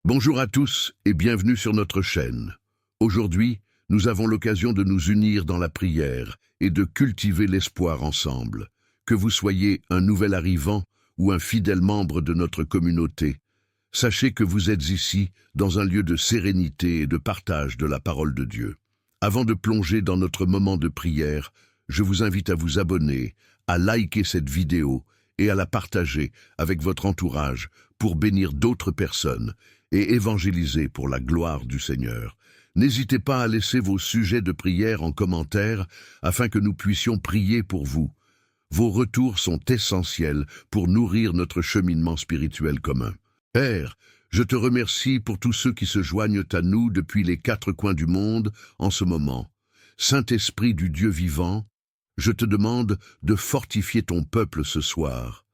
Bonjour à tous et bienvenue sur notre chaîne. Aujourd'hui, nous avons l'occasion de nous unir dans la prière et de cultiver l'espoir ensemble. Que vous soyez un nouvel arrivant ou un fidèle membre de notre communauté, sachez que vous êtes ici dans un lieu de sérénité et de partage de la parole de Dieu. Avant de plonger dans notre moment de prière, je vous invite à vous abonner, à liker cette vidéo et à la partager avec votre entourage pour bénir d'autres personnes et évangéliser pour la gloire du Seigneur. N'hésitez pas à laisser vos sujets de prière en commentaire afin que nous puissions prier pour vous. Vos retours sont essentiels pour nourrir notre cheminement spirituel commun. Père, je te remercie pour tous ceux qui se joignent à nous depuis les quatre coins du monde en ce moment. Saint-Esprit du Dieu vivant, je te demande de fortifier ton peuple ce soir.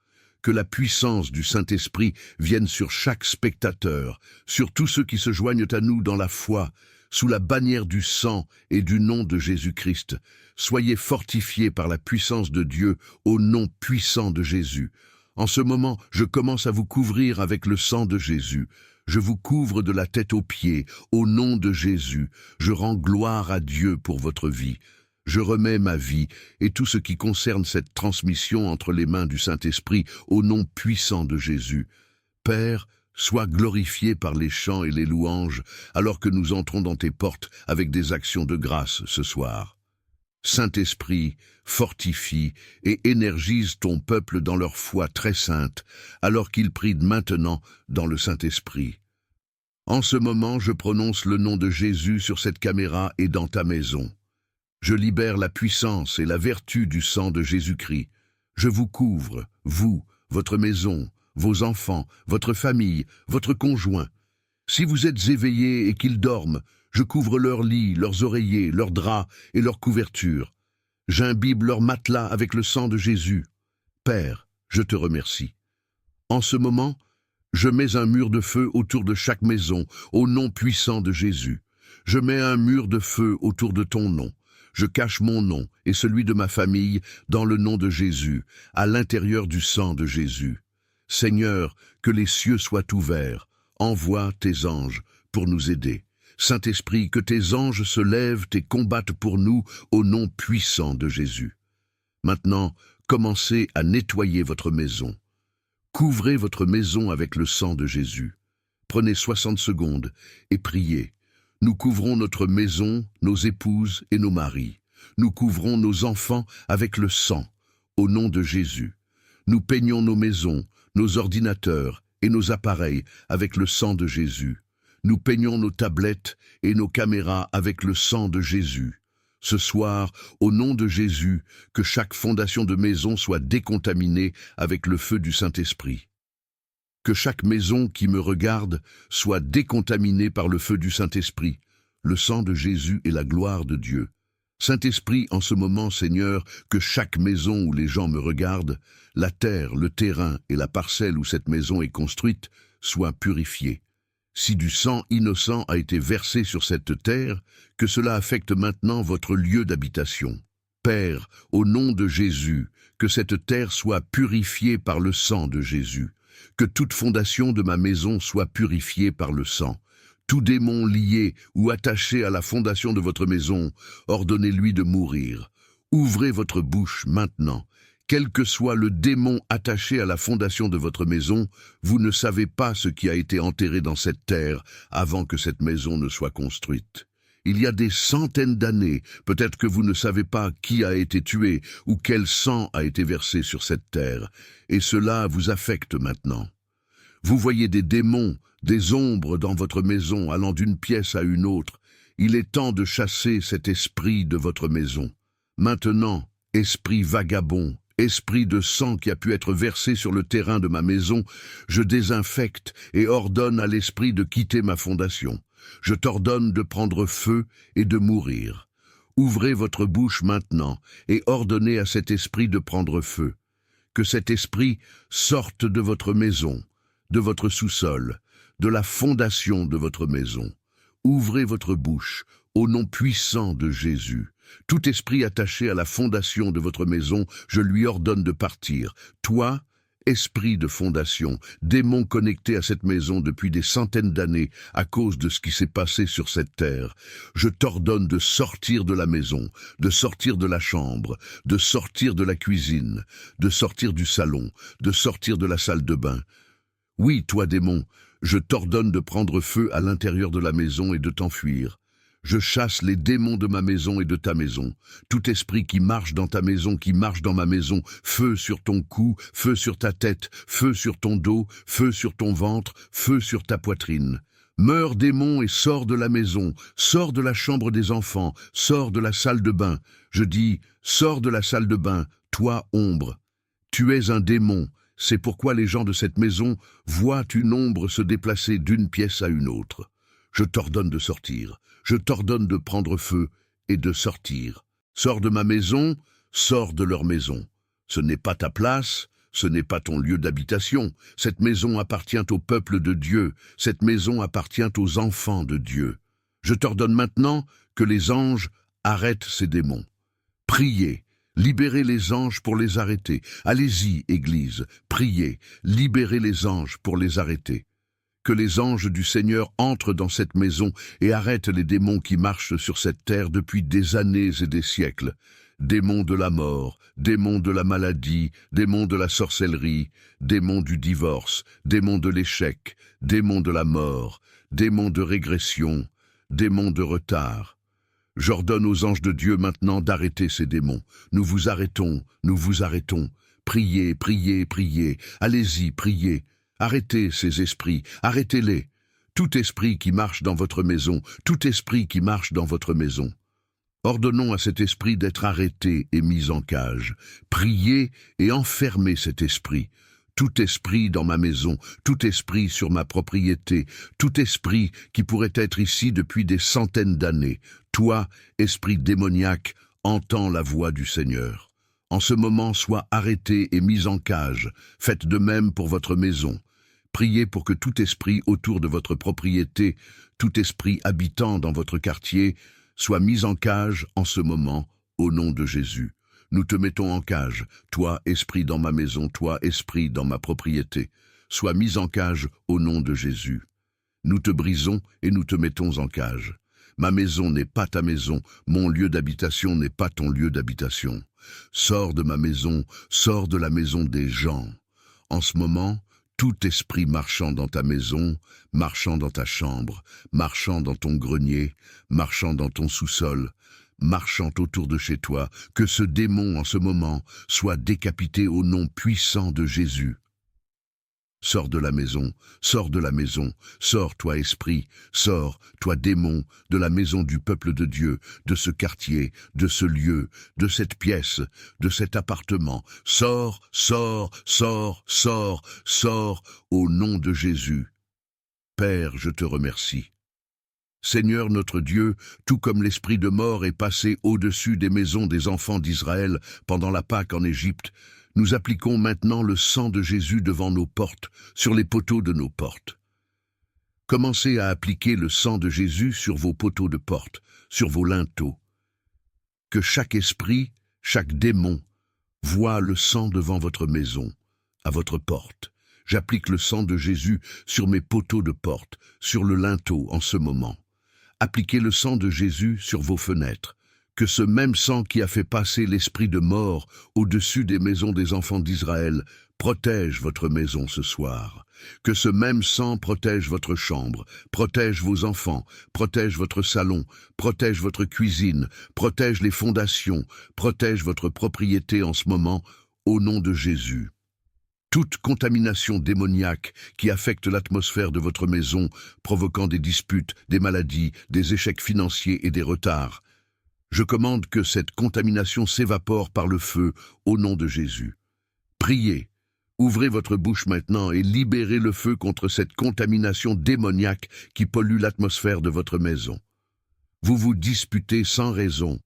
Que la puissance du Saint-Esprit vienne sur chaque spectateur, sur tous ceux qui se joignent à nous dans la foi, sous la bannière du sang et du nom de Jésus-Christ. Soyez fortifiés par la puissance de Dieu au nom puissant de Jésus. En ce moment, je commence à vous couvrir avec le sang de Jésus. Je vous couvre de la tête aux pieds, au nom de Jésus. Je rends gloire à Dieu pour votre vie. Je remets ma vie et tout ce qui concerne cette transmission entre les mains du Saint-Esprit au nom puissant de Jésus. Père, sois glorifié par les chants et les louanges alors que nous entrons dans tes portes avec des actions de grâce ce soir. Saint-Esprit, fortifie et énergise ton peuple dans leur foi très sainte alors qu'ils prient maintenant dans le Saint-Esprit. En ce moment, je prononce le nom de Jésus sur cette caméra et dans ta maison. Je libère la puissance et la vertu du sang de Jésus-Christ. Je vous couvre, vous, votre maison, vos enfants, votre famille, votre conjoint. Si vous êtes éveillés et qu'ils dorment, je couvre leurs lits, leurs oreillers, leurs draps et leurs couvertures. J'imbibe leur matelas avec le sang de Jésus. Père, je te remercie. En ce moment, je mets un mur de feu autour de chaque maison, au nom puissant de Jésus. Je mets un mur de feu autour de ton nom. Je cache mon nom et celui de ma famille dans le nom de Jésus, à l'intérieur du sang de Jésus. Seigneur, que les cieux soient ouverts. Envoie tes anges pour nous aider. Saint-Esprit, que tes anges se lèvent et combattent pour nous au nom puissant de Jésus. Maintenant, commencez à nettoyer votre maison. Couvrez votre maison avec le sang de Jésus. Prenez 60 secondes et priez. Nous couvrons notre maison, nos épouses et nos maris. Nous couvrons nos enfants avec le sang, au nom de Jésus. Nous peignons nos maisons, nos ordinateurs et nos appareils avec le sang de Jésus. Nous peignons nos tablettes et nos caméras avec le sang de Jésus. Ce soir, au nom de Jésus, que chaque fondation de maison soit décontaminée avec le feu du Saint-Esprit. Que chaque maison qui me regarde soit décontaminée par le feu du Saint-Esprit, le sang de Jésus et la gloire de Dieu. Saint-Esprit, en ce moment, Seigneur, que chaque maison où les gens me regardent, la terre, le terrain et la parcelle où cette maison est construite, soient purifiés. Si du sang innocent a été versé sur cette terre, que cela affecte maintenant votre lieu d'habitation. Père, au nom de Jésus, que cette terre soit purifiée par le sang de Jésus. Que toute fondation de ma maison soit purifiée par le sang. Tout démon lié ou attaché à la fondation de votre maison, ordonnez-lui de mourir. Ouvrez votre bouche maintenant. Quel que soit le démon attaché à la fondation de votre maison, vous ne savez pas ce qui a été enterré dans cette terre avant que cette maison ne soit construite. Il y a des centaines d'années, peut-être que vous ne savez pas qui a été tué ou quel sang a été versé sur cette terre, et cela vous affecte maintenant. Vous voyez des démons, des ombres dans votre maison allant d'une pièce à une autre. Il est temps de chasser cet esprit de votre maison. Maintenant, esprit vagabond, esprit de sang qui a pu être versé sur le terrain de ma maison, je désinfecte et ordonne à l'esprit de quitter ma fondation. Je t'ordonne de prendre feu et de mourir. Ouvrez votre bouche maintenant et ordonnez à cet esprit de prendre feu. Que cet esprit sorte de votre maison, de votre sous-sol, de la fondation de votre maison. Ouvrez votre bouche au nom puissant de Jésus. Tout esprit attaché à la fondation de votre maison, je lui ordonne de partir. Toi, Esprit de fondation, démon connecté à cette maison depuis des centaines d'années à cause de ce qui s'est passé sur cette terre, je t'ordonne de sortir de la maison, de sortir de la chambre, de sortir de la cuisine, de sortir du salon, de sortir de la salle de bain. Oui, toi démon, je t'ordonne de prendre feu à l'intérieur de la maison et de t'enfuir. Je chasse les démons de ma maison et de ta maison. Tout esprit qui marche dans ta maison, qui marche dans ma maison, feu sur ton cou, feu sur ta tête, feu sur ton dos, feu sur ton ventre, feu sur ta poitrine. Meurs démon et sors de la maison, sors de la chambre des enfants, sors de la salle de bain. Je dis, sors de la salle de bain, toi ombre. Tu es un démon. C'est pourquoi les gens de cette maison voient une ombre se déplacer d'une pièce à une autre. Je t'ordonne de sortir. Je t'ordonne de prendre feu et de sortir. Sors de ma maison, sors de leur maison. Ce n'est pas ta place, ce n'est pas ton lieu d'habitation. Cette maison appartient au peuple de Dieu. Cette maison appartient aux enfants de Dieu. Je t'ordonne maintenant que les anges arrêtent ces démons. Priez, libérez les anges pour les arrêter. Allez-y, Église, priez, libérez les anges pour les arrêter. Que les anges du Seigneur entrent dans cette maison et arrêtent les démons qui marchent sur cette terre depuis des années et des siècles. Démons de la mort, démons de la maladie, démons de la sorcellerie, démons du divorce, démons de l'échec, démons de la mort, démons de régression, démons de retard. J'ordonne aux anges de Dieu maintenant d'arrêter ces démons. Nous vous arrêtons, nous vous arrêtons. Priez, priez, priez. Allez-y, priez. Arrêtez ces esprits, arrêtez-les. Tout esprit qui marche dans votre maison, tout esprit qui marche dans votre maison. Ordonnons à cet esprit d'être arrêté et mis en cage. Priez et enfermez cet esprit. Tout esprit dans ma maison, tout esprit sur ma propriété, tout esprit qui pourrait être ici depuis des centaines d'années. Toi, esprit démoniaque, entends la voix du Seigneur. En ce moment, sois arrêté et mis en cage. Faites de même pour votre maison. Priez pour que tout esprit autour de votre propriété, tout esprit habitant dans votre quartier, soit mis en cage en ce moment, au nom de Jésus. Nous te mettons en cage, toi, esprit dans ma maison, toi, esprit dans ma propriété. Sois mis en cage au nom de Jésus. Nous te brisons et nous te mettons en cage. Ma maison n'est pas ta maison, mon lieu d'habitation n'est pas ton lieu d'habitation. Sors de ma maison, sors de la maison des gens. En ce moment, tout esprit marchant dans ta maison, marchant dans ta chambre, marchant dans ton grenier, marchant dans ton sous-sol, marchant autour de chez toi, que ce démon en ce moment soit décapité au nom puissant de Jésus. Sors de la maison, sors de la maison, sors, toi esprit, sors, toi démon, de la maison du peuple de Dieu, de ce quartier, de ce lieu, de cette pièce, de cet appartement. Sors, sors, sors, sors, sors, au nom de Jésus. Père, je te remercie. Seigneur notre Dieu, tout comme l'esprit de mort est passé au-dessus des maisons des enfants d'Israël pendant la Pâque en Égypte, nous appliquons maintenant le sang de Jésus devant nos portes, sur les poteaux de nos portes. Commencez à appliquer le sang de Jésus sur vos poteaux de porte, sur vos linteaux. Que chaque esprit, chaque démon, voit le sang devant votre maison, à votre porte. J'applique le sang de Jésus sur mes poteaux de porte, sur le linteau en ce moment. Appliquez le sang de Jésus sur vos fenêtres. Que ce même sang qui a fait passer l'esprit de mort au-dessus des maisons des enfants d'Israël protège votre maison ce soir. Que ce même sang protège votre chambre, protège vos enfants, protège votre salon, protège votre cuisine, protège les fondations, protège votre propriété en ce moment, au nom de Jésus. Toute contamination démoniaque qui affecte l'atmosphère de votre maison, provoquant des disputes, des maladies, des échecs financiers et des retards, je commande que cette contamination s'évapore par le feu au nom de Jésus. Priez, ouvrez votre bouche maintenant et libérez le feu contre cette contamination démoniaque qui pollue l'atmosphère de votre maison. Vous vous disputez sans raison.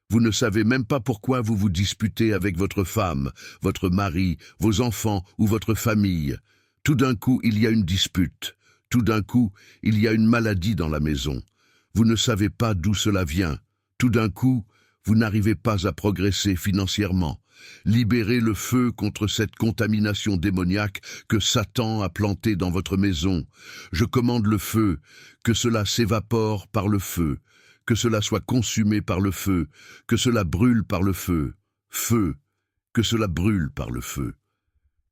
Vous ne savez même pas pourquoi vous vous disputez avec votre femme, votre mari, vos enfants ou votre famille. Tout d'un coup, il y a une dispute. Tout d'un coup, il y a une maladie dans la maison. Vous ne savez pas d'où cela vient. Tout d'un coup, vous n'arrivez pas à progresser financièrement. Libérez le feu contre cette contamination démoniaque que Satan a plantée dans votre maison. Je commande le feu, que cela s'évapore par le feu, que cela soit consumé par le feu, que cela brûle par le feu. Feu, que cela brûle par le feu.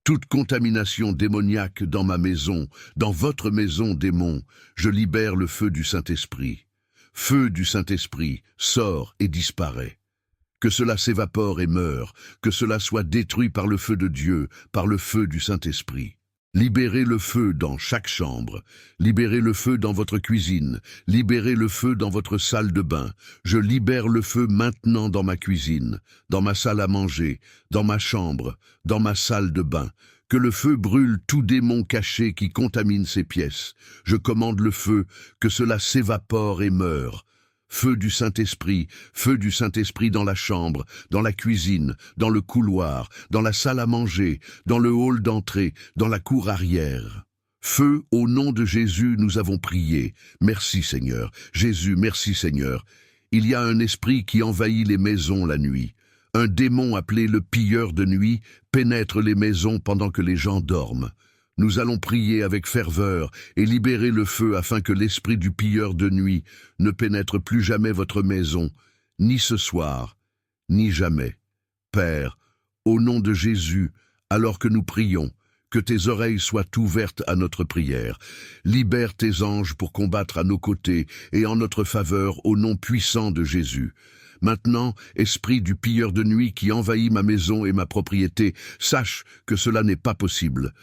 Toute contamination démoniaque dans ma maison, dans votre maison, démon, je libère le feu du Saint-Esprit. Feu du Saint-Esprit, sort et disparaît. Que cela s'évapore et meure, que cela soit détruit par le feu de Dieu, par le feu du Saint-Esprit. Libérez le feu dans chaque chambre, libérez le feu dans votre cuisine, libérez le feu dans votre salle de bain. Je libère le feu maintenant dans ma cuisine, dans ma salle à manger, dans ma chambre, dans ma salle de bain. Que le feu brûle tout démon caché qui contamine ces pièces. Je commande le feu, que cela s'évapore et meure. Feu du Saint-Esprit dans la chambre, dans la cuisine, dans le couloir, dans la salle à manger, dans le hall d'entrée, dans la cour arrière. Feu, au nom de Jésus, nous avons prié. Merci Seigneur. Jésus, merci Seigneur. Il y a un esprit qui envahit les maisons la nuit. Un démon appelé le pilleur de nuit pénètre les maisons pendant que les gens dorment. Nous allons prier avec ferveur et libérer le feu afin que l'esprit du pilleur de nuit ne pénètre plus jamais votre maison, ni ce soir, ni jamais. Père, au nom de Jésus, alors que nous prions, que tes oreilles soient ouvertes à notre prière. Libère tes anges pour combattre à nos côtés et en notre faveur au nom puissant de Jésus. Maintenant, esprit du pilleur de nuit qui envahit ma maison et ma propriété, sache que cela n'est pas possible.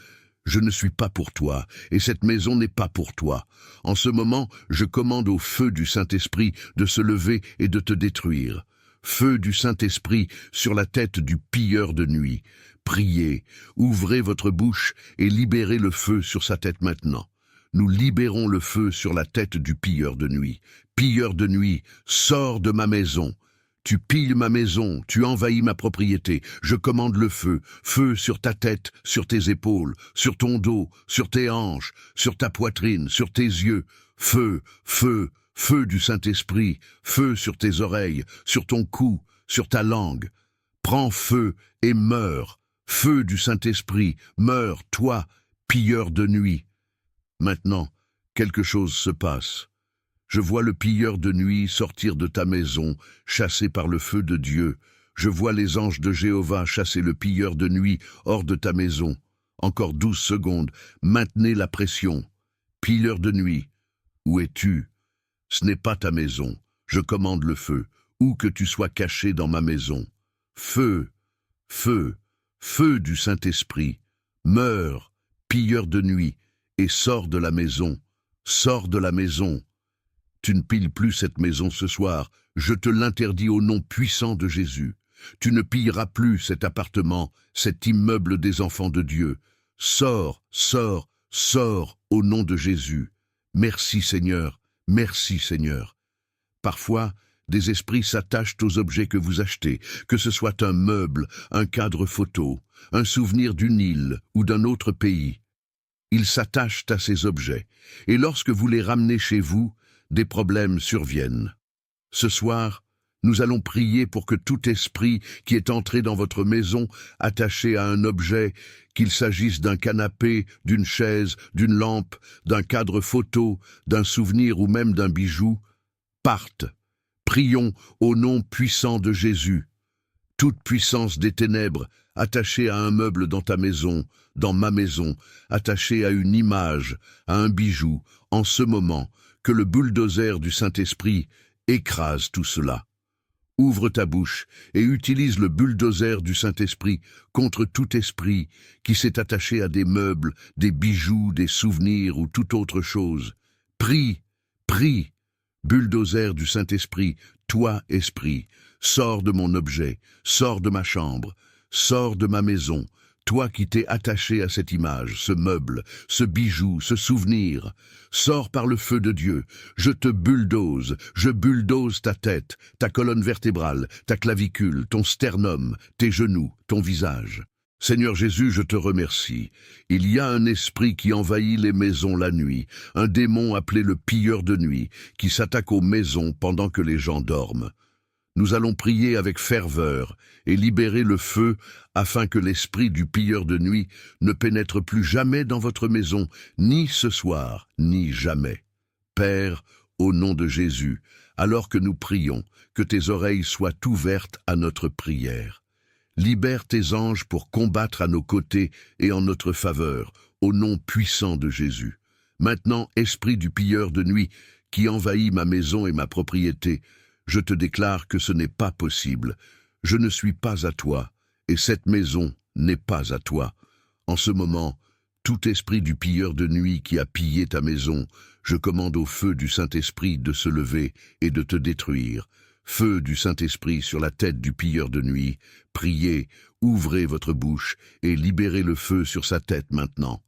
Je ne suis pas pour toi, et cette maison n'est pas pour toi. En ce moment, je commande au feu du Saint-Esprit de se lever et de te détruire. Feu du Saint-Esprit sur la tête du pilleur de nuit. Priez, ouvrez votre bouche et libérez le feu sur sa tête maintenant. Nous libérons le feu sur la tête du pilleur de nuit. Pilleur de nuit, sors de ma maison. Tu pilles ma maison, tu envahis ma propriété. Je commande le feu, feu sur ta tête, sur tes épaules, sur ton dos, sur tes hanches, sur ta poitrine, sur tes yeux. Feu, feu, feu du Saint-Esprit, feu sur tes oreilles, sur ton cou, sur ta langue. Prends feu et meurs. Feu du Saint-Esprit, meurs, toi, pilleur de nuit. Maintenant, quelque chose se passe. Je vois le pilleur de nuit sortir de ta maison, chassé par le feu de Dieu. Je vois les anges de Jéhovah chasser le pilleur de nuit hors de ta maison. Encore 12 secondes, maintenez la pression. Pilleur de nuit, où es-tu? Ce n'est pas ta maison. Je commande le feu, où que tu sois caché dans ma maison. Feu, feu, feu du Saint-Esprit, meurs, pilleur de nuit, et sors de la maison. Sors de la maison. Tu ne pilles plus cette maison ce soir, je te l'interdis au nom puissant de Jésus. Tu ne pilleras plus cet appartement, cet immeuble des enfants de Dieu. Sors, sors, sors au nom de Jésus. Merci Seigneur, merci Seigneur. Parfois, des esprits s'attachent aux objets que vous achetez, que ce soit un meuble, un cadre photo, un souvenir d'une île ou d'un autre pays. Ils s'attachent à ces objets, et lorsque vous les ramenez chez vous, des problèmes surviennent. Ce soir, nous allons prier pour que tout esprit qui est entré dans votre maison, attaché à un objet, qu'il s'agisse d'un canapé, d'une chaise, d'une lampe, d'un cadre photo, d'un souvenir ou même d'un bijou, parte. Prions au nom puissant de Jésus. Toute puissance des ténèbres, attachée à un meuble dans ta maison, dans ma maison, attachée à une image, à un bijou, en ce moment, que le bulldozer du Saint-Esprit écrase tout cela. Ouvre ta bouche et utilise le bulldozer du Saint-Esprit contre tout esprit qui s'est attaché à des meubles, des bijoux, des souvenirs ou toute autre chose. Prie, prie. Bulldozer du Saint-Esprit, toi, esprit, sors de mon objet, sors de ma chambre, sors de ma maison, toi qui t'es attaché à cette image, ce meuble, ce bijou, ce souvenir. Sors par le feu de Dieu, je te bulldoze, je bulldoze ta tête, ta colonne vertébrale, ta clavicule, ton sternum, tes genoux, ton visage. Seigneur Jésus, je te remercie. Il y a un esprit qui envahit les maisons la nuit, un démon appelé le pilleur de nuit, qui s'attaque aux maisons pendant que les gens dorment. Nous allons prier avec ferveur et libérer le feu afin que l'esprit du pilleur de nuit ne pénètre plus jamais dans votre maison, ni ce soir, ni jamais. Père, au nom de Jésus, alors que nous prions, que tes oreilles soient ouvertes à notre prière. Libère tes anges pour combattre à nos côtés et en notre faveur, au nom puissant de Jésus. Maintenant, esprit du pilleur de nuit, qui envahit ma maison et ma propriété, je te déclare que ce n'est pas possible. Je ne suis pas à toi, et cette maison n'est pas à toi. En ce moment, tout esprit du pilleur de nuit qui a pillé ta maison, je commande au feu du Saint-Esprit de se lever et de te détruire. Feu du Saint-Esprit sur la tête du pilleur de nuit, priez, ouvrez votre bouche et libérez le feu sur sa tête maintenant.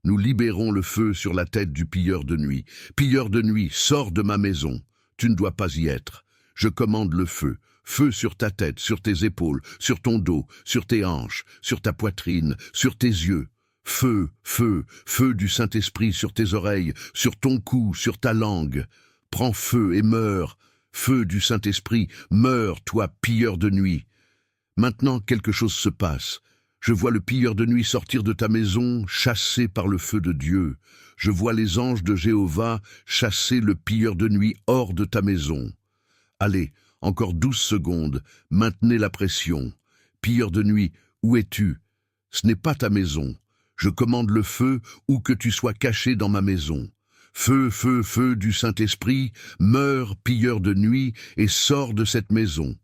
Nous libérons le feu sur la tête du pilleur de nuit. Pilleur de nuit, sors de ma maison. Tu ne dois pas y être. Je commande le feu. Feu sur ta tête, sur tes épaules, sur ton dos, sur tes hanches, sur ta poitrine, sur tes yeux. Feu, feu, feu du Saint-Esprit sur tes oreilles, sur ton cou, sur ta langue. Prends feu et meurs. Feu du Saint-Esprit, meurs, toi, pilleur de nuit. Maintenant, quelque chose se passe. Je vois le pilleur de nuit sortir de ta maison, chassé par le feu de Dieu. Je vois les anges de Jéhovah chasser le pilleur de nuit hors de ta maison. Allez, encore 12 secondes, maintenez la pression. Pilleur de nuit, où es-tu? Ce n'est pas ta maison. Je commande le feu où que tu sois caché dans ma maison. Feu, feu, feu du Saint-Esprit, meurs, pilleur de nuit, et sors de cette maison.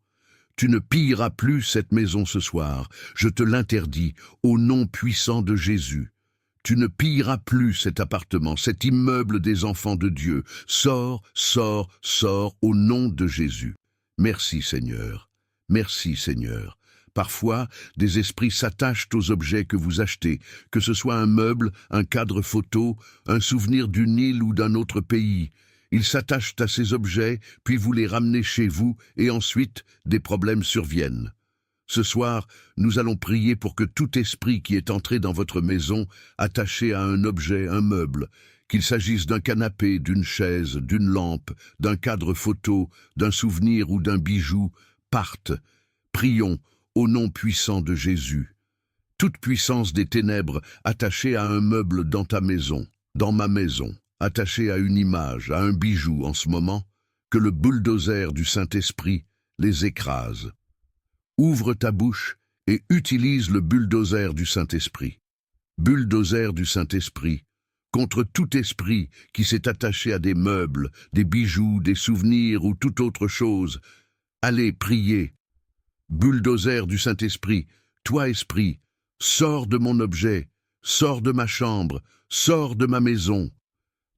Tu ne pilleras plus cette maison ce soir, je te l'interdis, au nom puissant de Jésus. Tu ne pilleras plus cet appartement, cet immeuble des enfants de Dieu. Sors, sors, sors, au nom de Jésus. Merci Seigneur, merci Seigneur. Parfois, des esprits s'attachent aux objets que vous achetez, que ce soit un meuble, un cadre photo, un souvenir d'une île ou d'un autre pays. Ils s'attachent à ces objets, puis vous les ramenez chez vous, et ensuite, des problèmes surviennent. Ce soir, nous allons prier pour que tout esprit qui est entré dans votre maison, attaché à un objet, un meuble, qu'il s'agisse d'un canapé, d'une chaise, d'une lampe, d'un cadre photo, d'un souvenir ou d'un bijou, parte. Prions au nom puissant de Jésus. Toute puissance des ténèbres attachée à un meuble dans ta maison, dans ma maison, attachée à une image, à un bijou en ce moment, que le bulldozer du Saint-Esprit les écrase. Ouvre ta bouche et utilise le bulldozer du Saint-Esprit. Bulldozer du Saint-Esprit, contre tout esprit qui s'est attaché à des meubles, des bijoux, des souvenirs ou toute autre chose. Allez, priez. Bulldozer du Saint-Esprit, toi esprit, sors de mon objet, sors de ma chambre, sors de ma maison.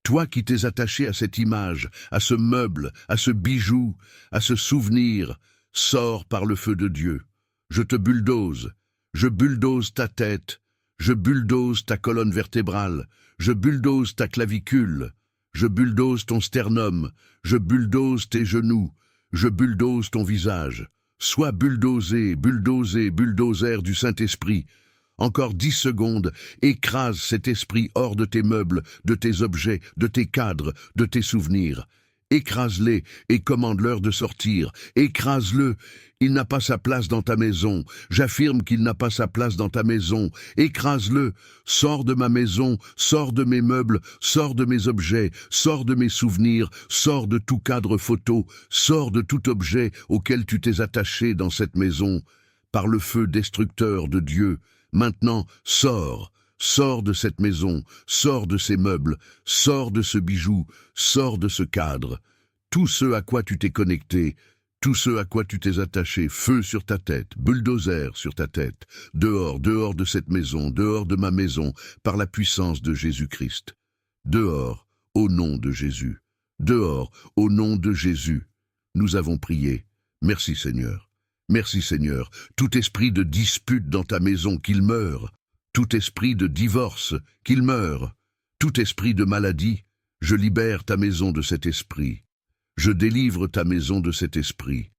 Toi qui t'es attaché à cette image, à ce meuble, à ce bijou, à ce souvenir, sors par le feu de Dieu. Je te bulldoze, je bulldoze ta tête, je bulldoze ta colonne vertébrale, je bulldoze ta clavicule, je bulldoze ton sternum, je bulldoze tes genoux, je bulldoze ton visage. Sois bulldozé, bulldozé, bulldozer du Saint-Esprit. Encore 10 secondes, écrase cet esprit hors de tes meubles, de tes objets, de tes cadres, de tes souvenirs. Écrase-les et commande-leur de sortir. Écrase-le. Il n'a pas sa place dans ta maison. J'affirme qu'il n'a pas sa place dans ta maison. Écrase-le. Sors de ma maison, sors de mes meubles, sors de mes objets, sors de mes souvenirs, sors de tout cadre photo, sors de tout objet auquel tu t'es attaché dans cette maison. Par le feu destructeur de Dieu, maintenant, sors. Sors de cette maison, sors de ces meubles, sors de ce bijou, sors de ce cadre. Tout ce à quoi tu t'es connecté, tout ce à quoi tu t'es attaché, feu sur ta tête, bulldozer sur ta tête, dehors, dehors de cette maison, dehors de ma maison, par la puissance de Jésus-Christ. Dehors, au nom de Jésus. Dehors, au nom de Jésus. Nous avons prié. Merci Seigneur. Merci Seigneur. Tout esprit de dispute dans ta maison, qu'il meure. Tout esprit de divorce, qu'il meure. Tout esprit de maladie, je libère ta maison de cet esprit. Je délivre ta maison de cet esprit.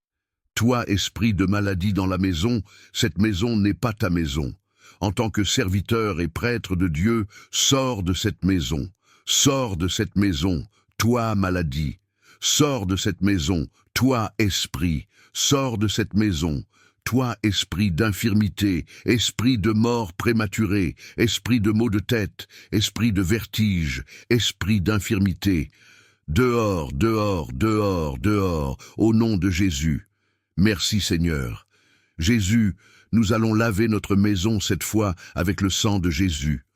Toi, esprit de maladie dans la maison, cette maison n'est pas ta maison. En tant que serviteur et prêtre de Dieu, sors de cette maison. Sors de cette maison, toi, maladie. Sors de cette maison, toi, Toi, esprit, sors de cette maison. Toi, esprit d'infirmité, esprit de mort prématurée, esprit de maux de tête, esprit de vertige, esprit d'infirmité. Dehors, dehors, dehors, dehors, au nom de Jésus. Merci Seigneur. Jésus, nous allons laver notre maison cette fois avec le sang de Jésus.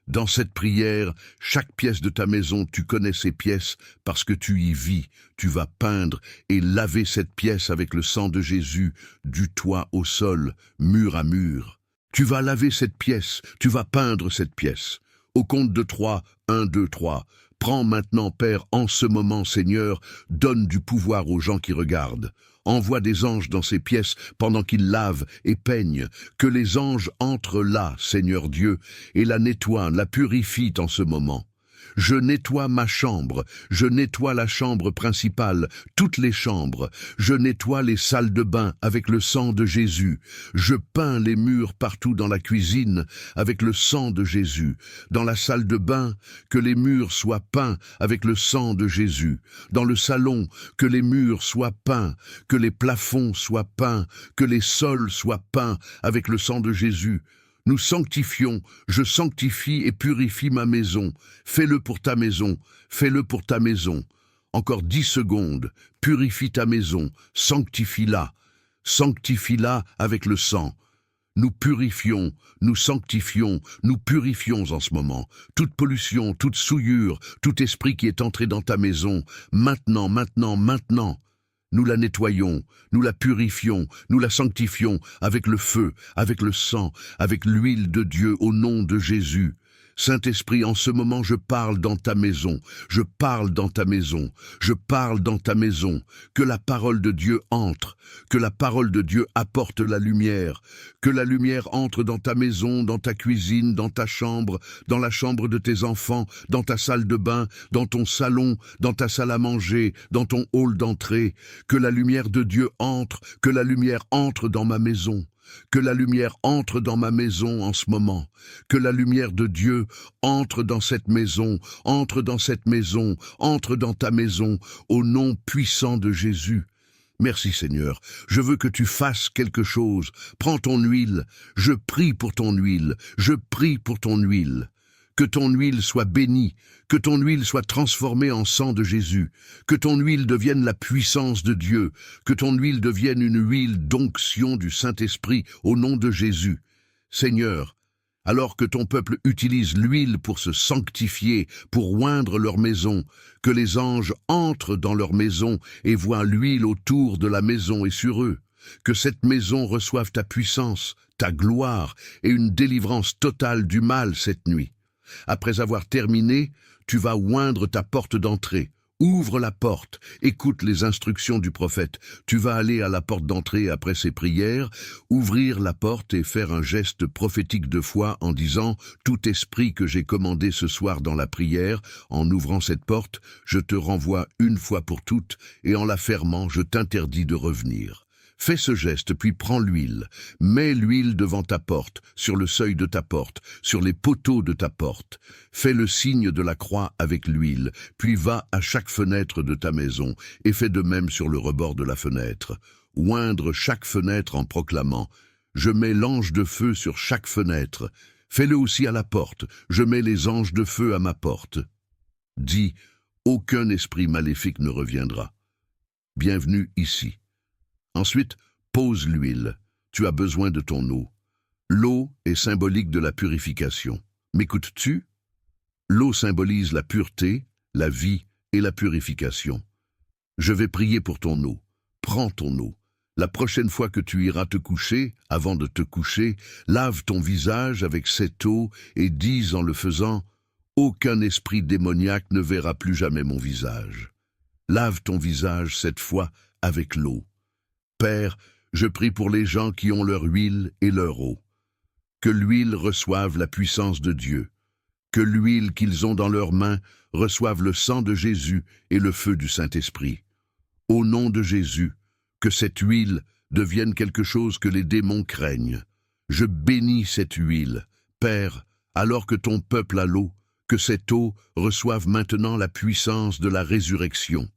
Dans cette prière, chaque pièce de ta maison, tu connais ces pièces parce que tu y vis. Tu vas peindre et laver cette pièce avec le sang de Jésus, du toit au sol, mur à mur. Tu vas laver cette pièce, tu vas peindre cette pièce. Au compte de 3, 1, 2, 3. Prends maintenant, Père, en ce moment, Seigneur, donne du pouvoir aux gens qui regardent. Envoie des anges dans ces pièces pendant qu'ils lavent et peignent. Que les anges entrent là, Seigneur Dieu, et la nettoient, la purifient en ce moment. Je nettoie ma chambre, je nettoie la chambre principale, toutes les chambres, je nettoie les salles de bain avec le sang de Jésus, je peins les murs partout dans la cuisine avec le sang de Jésus, dans la salle de bain, que les murs soient peints avec le sang de Jésus, dans le salon, que les murs soient peints, que les plafonds soient peints, que les sols soient peints avec le sang de Jésus. Nous sanctifions, je sanctifie et purifie ma maison. Fais-le pour ta maison, fais-le pour ta maison. Encore 10 secondes, purifie ta maison, sanctifie-la. Sanctifie-la avec le sang. Nous purifions, nous sanctifions, nous purifions en ce moment. Toute pollution, toute souillure, tout esprit qui est entré dans ta maison, maintenant, maintenant, maintenant. Nous la nettoyons, nous la purifions, nous la sanctifions avec le feu, avec le sang, avec l'huile de Dieu au nom de Jésus. Saint-Esprit, en ce moment, je parle dans ta maison, je parle dans ta maison, je parle dans ta maison, que la parole de Dieu entre, que la parole de Dieu apporte la lumière, que la lumière entre dans ta maison, dans ta cuisine, dans ta chambre, dans la chambre de tes enfants, dans ta salle de bain, dans ton salon, dans ta salle à manger, dans ton hall d'entrée, que la lumière de Dieu entre, que la lumière entre dans ma maison. Que la lumière entre dans ma maison en ce moment, que la lumière de Dieu entre dans cette maison, entre dans cette maison, entre dans ta maison, au nom puissant de Jésus. Merci Seigneur, je veux que tu fasses quelque chose. Prends ton huile, je prie pour ton huile, je prie pour ton huile. Que ton huile soit bénie, que ton huile soit transformée en sang de Jésus, que ton huile devienne la puissance de Dieu, que ton huile devienne une huile d'onction du Saint-Esprit au nom de Jésus. Seigneur, alors que ton peuple utilise l'huile pour se sanctifier, pour oindre leur maison, que les anges entrent dans leur maison et voient l'huile autour de la maison et sur eux, que cette maison reçoive ta puissance, ta gloire et une délivrance totale du mal cette nuit. Après avoir terminé, tu vas oindre ta porte d'entrée. Ouvre la porte, écoute les instructions du prophète. Tu vas aller à la porte d'entrée après ces prières, ouvrir la porte et faire un geste prophétique de foi en disant « Tout esprit que j'ai commandé ce soir dans la prière, en ouvrant cette porte, je te renvoie une fois pour toutes et en la fermant, je t'interdis de revenir. » Fais ce geste, puis prends l'huile. Mets l'huile devant ta porte, sur le seuil de ta porte, sur les poteaux de ta porte. Fais le signe de la croix avec l'huile, puis va à chaque fenêtre de ta maison, et fais de même sur le rebord de la fenêtre. Oindre chaque fenêtre en proclamant « Je mets l'ange de feu sur chaque fenêtre ». Fais-le aussi à la porte. « Je mets les anges de feu à ma porte ». Dis « Aucun esprit maléfique ne reviendra ». Bienvenue ici. Ensuite, pose l'huile. Tu as besoin de ton eau. L'eau est symbolique de la purification. M'écoutes-tu? L'eau symbolise la pureté, la vie et la purification. Je vais prier pour ton eau. Prends ton eau. La prochaine fois que tu iras te coucher, avant de te coucher, lave ton visage avec cette eau et dis en le faisant « Aucun esprit démoniaque ne verra plus jamais mon visage. » Lave ton visage cette fois avec l'eau. Père, je prie pour les gens qui ont leur huile et leur eau. Que l'huile reçoive la puissance de Dieu. Que l'huile qu'ils ont dans leurs mains reçoive le sang de Jésus et le feu du Saint-Esprit. Au nom de Jésus, que cette huile devienne quelque chose que les démons craignent. Je bénis cette huile. Père, alors que ton peuple a l'eau, que cette eau reçoive maintenant la puissance de la résurrection.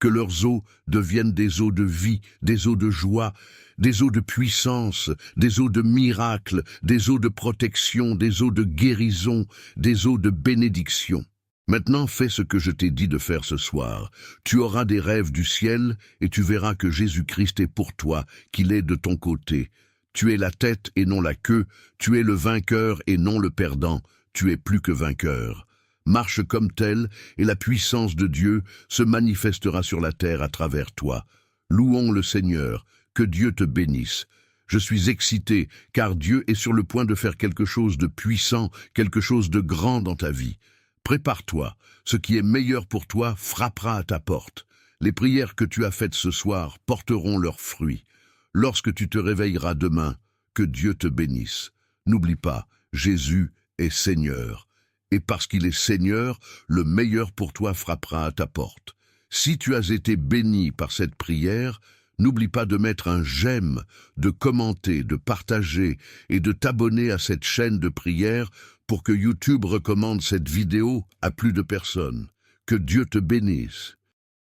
que leurs eaux deviennent des eaux de vie, des eaux de joie, des eaux de puissance, des eaux de miracle, des eaux de protection, des eaux de guérison, des eaux de bénédiction. Maintenant, fais ce que je t'ai dit de faire ce soir. Tu auras des rêves du ciel et tu verras que Jésus-Christ est pour toi, qu'il est de ton côté. Tu es la tête et non la queue, tu es le vainqueur et non le perdant, tu es plus que vainqueur. Marche comme tel, et la puissance de Dieu se manifestera sur la terre à travers toi. Louons le Seigneur, que Dieu te bénisse. Je suis excité, car Dieu est sur le point de faire quelque chose de puissant, quelque chose de grand dans ta vie. Prépare-toi, ce qui est meilleur pour toi frappera à ta porte. Les prières que tu as faites ce soir porteront leurs fruits. Lorsque tu te réveilleras demain, que Dieu te bénisse. N'oublie pas, Jésus est Seigneur. Et parce qu'il est Seigneur, le meilleur pour toi frappera à ta porte. Si tu as été béni par cette prière, n'oublie pas de mettre un j'aime, de commenter, de partager et de t'abonner à cette chaîne de prière pour que YouTube recommande cette vidéo à plus de personnes. Que Dieu te bénisse.